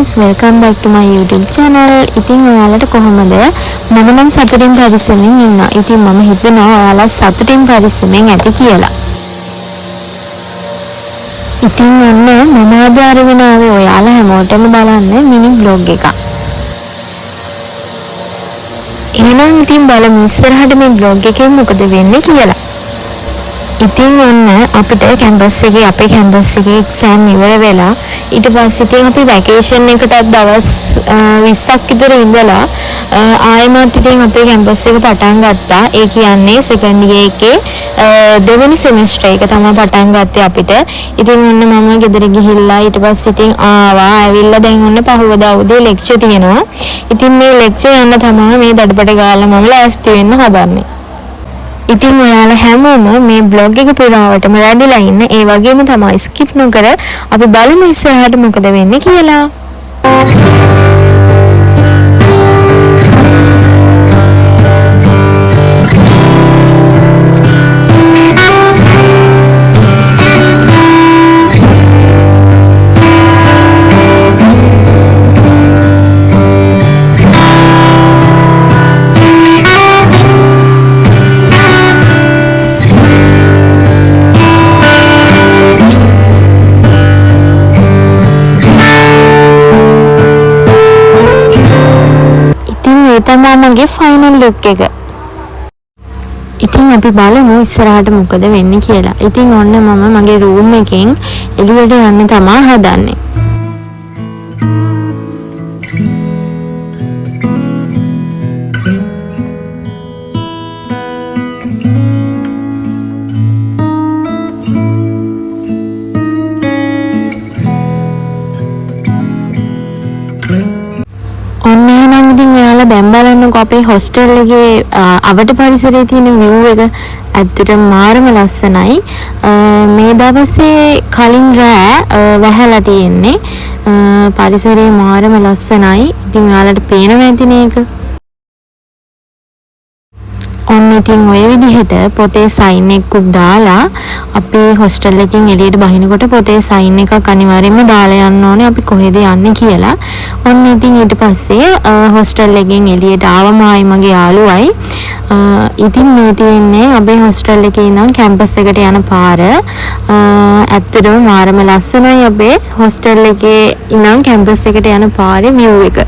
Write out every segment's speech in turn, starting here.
guys, welcome back to my YouTube channel. ඉතින් ඔයාලට කොහොමද? මම නම් සතුටින් පරිස්සමෙන් ඉන්නවා. ඉතින් මම හිතනවා ඔයාලා සතුටින් පරිස්සමෙන් ඇති කියලා. ඉතින් ඔන්න මම අද අරගෙන ආවේ ඔයාලා හැමෝටම බලන්න මිනි vlog එකක්. එහෙනම් ඉතින් බලමු ඉස්සරහට මේ vlog එකෙන් මොකද වෙන්නේ කියලා. ඉතින් ඔන්න අපිට කැම්පස් එකේ අපේ කැම්පස් එකේ එක්සෑම් ඉවර වෙලා ඊට පස්සේ ඉතින් අපි වැකේෂන් එකටත් දවස් 20ක් විතර ඉඳලා ආයෙමත් ඉතින් අපේ කැම්පස් එක පටන් ගත්තා. ඒ කියන්නේ සෙකන්ඩ් ඉයර් එකේ දෙවෙනි සෙමෙස්ටර් එක තමයි පටන් ගත්තේ අපිට. ඉතින් ඔන්න මම ගෙදර ගිහිල්ලා ඊට පස්සේ ඉතින් ආවා. ඇවිල්ලා දැන් ඔන්න පහවදා උදේ ලෙක්චර් තියෙනවා. ඉතින් මේ ලෙක්චර් යන්න තමයි මේ දඩබඩ ගාලා මම ලෑස්ති වෙන්න හදන්නේ. ඉතින් ඔයාලා හැමෝම මේ බ්ලොග් එක පුරාවටම රැඳිලා ඉන්න. ඒ වගේම තමයි ස්කිප් නොකර අපි බලමු ඉස්සරහට මොකද වෙන්නේ කියලා. තමයිගේ ෆයිනල් ලුක් එක. ඉතින් අපි බලමු ඉස්සරහට මොකද වෙන්නේ කියලා. ඉතින් ඔන්න මම මගේ රූම් එකෙන් එළියට යන්න තමයි හදන්නේ. දැන් බලන්නකො අපේ හොස්ටල් එකේ අවට පරිසරයේ තියෙන view එක ඇත්තටම මාරම ලස්සනයි. මේ දවසේ කලින් රෑ වැහැලා තියෙන්නේ. පරිසරය මාරම ලස්සනයි. ඉතින් ඔයාලට පේනවා ඇතිනේ ඒක. ඔන්න ඉතින් ඔය විදිහට පොතේ සයින් එකකුත් දාලා අපි හොස්ටල් එකෙන් එළියට බහිනකොට පොතේ සයින් එකක් අනිවාර්යයෙන්ම දාලා යන්න ඕනේ අපි කොහෙද යන්නේ කියලා. ඔන්න ඉතින් ඊට පස්සේ හොස්ටල් එකෙන් එළියට ආවම ආයි මගේ යාළුවයි. ඉතින් මේ තියෙන්නේ අපේ හොස්ටල් එකේ ඉඳන් කැම්පස් එකට යන පාර. ඇත්තටම මාරම ලස්සනයි අපේ හොස්ටල් එකේ ඉඳන් කැම්පස් එකට යන පාරේ view එක.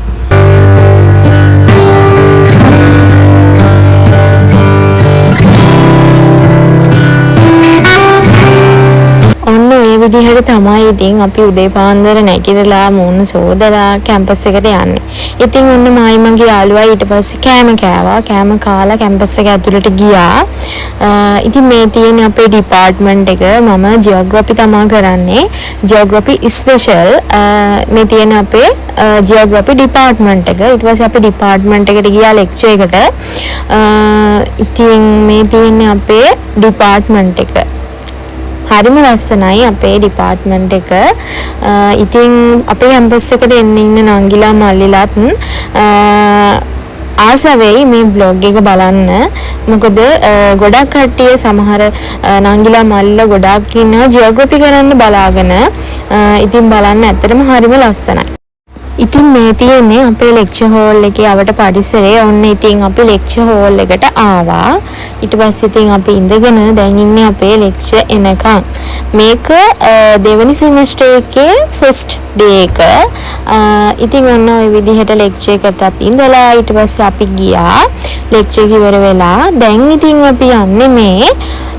විදිහට තමයි ඉතින් අපි උදේ පාන්දර නැගිටලා මූණ සෝදලා කැම්පස් එකට යන්නේ. ඉතින් ඔන්න මායි මගේ යාළුවා ඊට පස්සේ කෑම කෑවා. කෑම කාලා කැම්පස් එක ඇතුළට ගියා. ඉතින් මේ තියෙන අපේ ඩිපාර්ට්මන්ට් එක මම ජියෝග්‍රැෆි තමයි කරන්නේ. ජියෝග්‍රැෆි ස්පෙෂල් මේ තියෙන අපේ ජියෝග්‍රැෆි ඩිපාර්ට්මන්ට් එක. ඊට පස්සේ අපි ඩිපාර්ට්මන්ට් එකට ගියා ලෙක්චර් එකට. ඉතින් මේ තියෙන අපේ ඩිපාර්ට්මන්ට් එක හරිම ලස්සනයි අපේ ඩිපාර්ට්මන්ට් එක. ඉතින් අපේ කැම්පස් එකට එන්න ඉන්න නංගිලා මල්ලිලාත් ආස වෙයි මේ බ්ලොග් එක බලන්න. මොකද ගොඩක් කට්ටිය සමහර නංගිලා මල්ලිලා ගොඩක් ඉන්නවා ජියෝග්‍රැෆි කරන්න බලාගෙන. ඉතින් බලන්න ඇත්තටම හරිම ලස්සනයි. ඉතින් මේ තියෙන්නේ අපේ ලෙක්චර් හෝල් එකේ අවට පරිසරය. ඔන්න ඉතින් අපි ලෙක්චර් හෝල් එකට ආවා. ඊට පස්සේ ඉතින් අපි ඉඳගෙන දැන් ඉන්නේ අපේ ලෙක්චර් එනකන්. මේක දෙවෙනි සෙමෙස්ටර් එකේ ෆස්ට් ඩේ එක. ඉතින් ඔන්න ওই විදිහට ලෙක්චර් එකටත් ඉඳලා ඊට පස්සේ අපි ගියා ලෙක්චර් ඉවර වෙලා. දැන් ඉතින් අපි යන්නේ මේ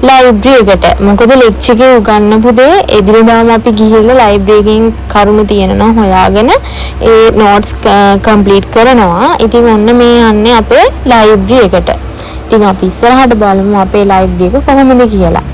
ලයිබ්‍රරි එකට. මොකද ලෙක්චර් එකේ උගන්වපු දේ එදිනෙදාම අපි ගිහිල්ලා ලයිබ්‍රරි එකෙන් කරුණු තියෙනවා හොයාගෙන ඒ නෝට්ස් කම්ප්ලීට් කරනවා. ඉතින් ඔන්න මේ යන්නේ අපේ ලයිබ්‍රරි එකට. ඉතින් අපි ඉස්සරහට බලමු අපේ ලයිබ්‍රරි එක කොහොමද කියලා.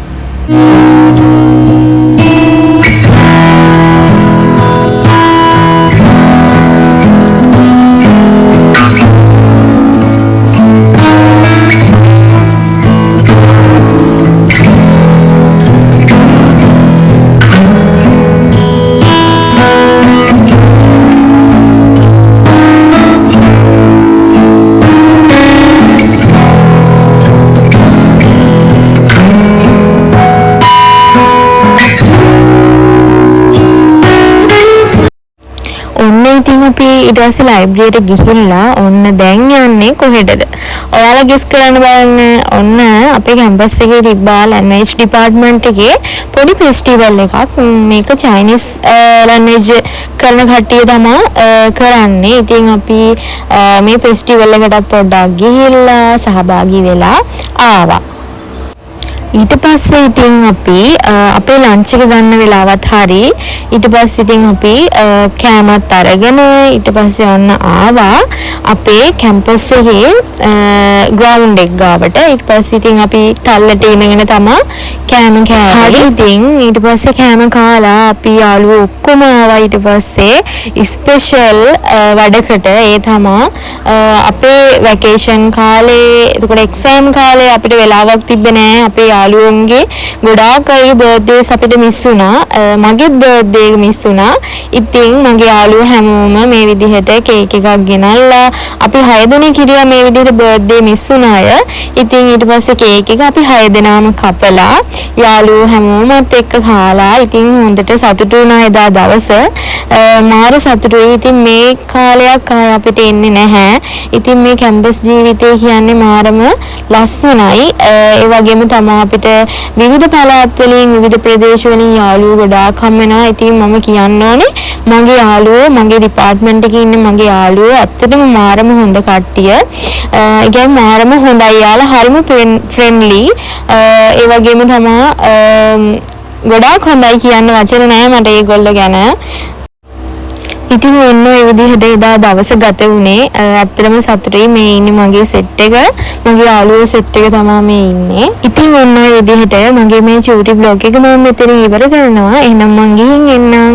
ඉතින් අපි ඊට පස්සේ ලයිබ්‍රරියට ගිහිල්ලා ඔන්න දැන් යන්නේ කොහෙටද? ඔයාලා ගෙස් කරන්න බලන්න. ඔන්න අපේ කැම්පස් එකේ තිබ්බා ලැන්ග්වේජ් ඩිපාර්ට්මන්ට් එකේ පොඩි ෆෙස්ටිවල් එකක්. මේක චයිනීස් ලැන්ග්වේජ් කරන කට්ටිය තමයි කරන්නේ. ඉතින් අපි මේ ෆෙස්ටිවල් එකට පොඩ්ඩක් ගිහිල්ලා සහභාගී වෙලා ආවා. ඊට පස්සේ ඉතින් අපි අපේ ලන්ච් එක ගන්න වෙලාවත් හරි ඊට පස්සේ ඉතින් අපි කෑමත් අරගෙන ඊට පස්සේ ඔන්න ආවා අපේ කැම්පස් එකේ ග්‍රවුන්ඩ් එක ගාවට. ඊට පස්සේ ඉතින් අපි තල්ලට ඉඳගෙන තමයි කෑම කෑවේ. ඉතින් ඊට පස්සේ කෑම කාලා අපි යාළුවෝ ඔක්කොම ආවා. ඊට පස්සේ ස්පෙෂල් වැඩකට ඒ තමයි අපේ වැකේෂන් කාලේ එතකොට එක්සෑම් කාලේ අපිට වෙලාවක් තිබ්බේ නෑ. අපේ යාළුවන්ගේ ගොඩාක් අය බර්ත්ඩේස් අපිට මිස් වුණා. මගේ බර්ත්ඩේ එක මිස් වුණා. ඉතින් මගේ යාළුවෝ හැමෝම මේ විදිහට කේක් එකක් ගෙනල්ලා අපි 6 දෙනෙක් හිටියා මේ විදිහට බර්ත්ඩේ මිස් වුණ අය. ඉතින් ඊට පස්සේ කේක් එක අපි 6 දෙනාම කපලා යාළුවෝ හැමෝමත් එක්ක කාලා ඉතින් හොඳට සතුටු වුණා එදා දවස. මාර සතුටුයි. ඉතින් මේ කාලයක් ආය අපිට එන්නේ නැහැ. ඉතින් මේ කැම්පස් ජීවිතය කියන්නේ මාරම ලස්සනයි. ඒ වගේම තමයි අපිට විවිධ පළාත් වලින් විවිධ ප්‍රදේශ වලින් යාළුවෝ ගොඩාක් හම් වෙනවා. ඉතින් මම කියන්න ඕනේ මගේ යාළුවෝ මගේ ඩිපාර්ට්මන්ට් එකේ ඉන්න මගේ යාළුවෝ ඇත්තටම මාරම හොඳ කට්ටිය. ඒ කියන්නේ මාරම හොඳයි. යාළුවා හරිම ෆ්‍රෙන්ඩ්ලි. ඒ වගේම තමයි ගොඩාක් හොඳයි කියන්න වචන නැහැ මට ඒගොල්ලෝ ගැන. ඉතින් ඔන්න ඒ විදිහට එදා දවස ගත වුණේ. ඇත්තටම සතුටුයි මේ ඉන්නේ මගේ සෙට් එක. මගේ යාළුවෝ සෙට් එක තමයි මේ ඉන්නේ. ඉතින් ඔන්න ඒ විදිහට මගේ මේ චූටි බ්ලොග් එක මම මෙතන ඉවර කරනවා. එහෙනම් මං ගිහින් එන්නම්.